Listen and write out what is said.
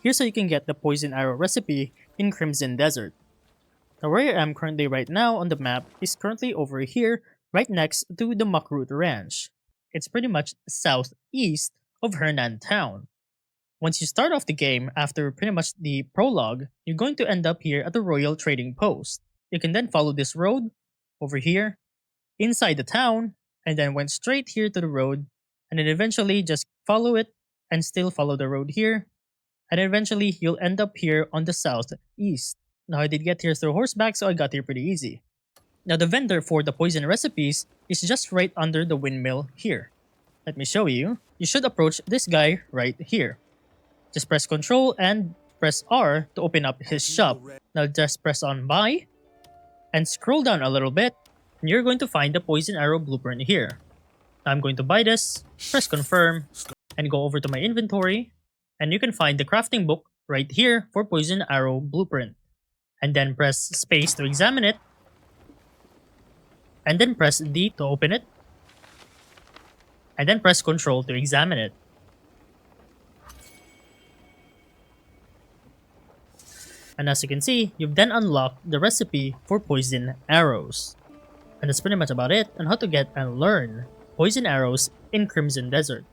Here's how you can get the poison arrow recipe in Crimson Desert. Now where I am currently right now on the map is currently over here, right next to the Muckroot Ranch. It's pretty much southeast of Hernan Town. Once you start off the game after pretty much the prologue, you're going to end up here at the Royal Trading Post. You can then follow this road over here, inside the town, and then went straight here to the road, and then eventually just follow it and still follow the road here, and eventually you'll end up here on the southeast. Now I did get here through horseback, so I got here pretty easy. Now the vendor for the poison recipes is just right under the windmill here. Let me show you. You should approach this guy right here. Just press Ctrl and press R to open up his shop. Now just press on buy and scroll down a little bit and you're going to find the poison arrow blueprint here. Now I'm going to buy this, press confirm, and go over to my inventory, and you can find the crafting book right here for poison arrow blueprint. And then press space to examine it, and then press D to open it, and then press Ctrl to examine it. And as you can see, you've then unlocked the recipe for poison arrows. And that's pretty much about it on how to get and learn poison arrows in Crimson Desert.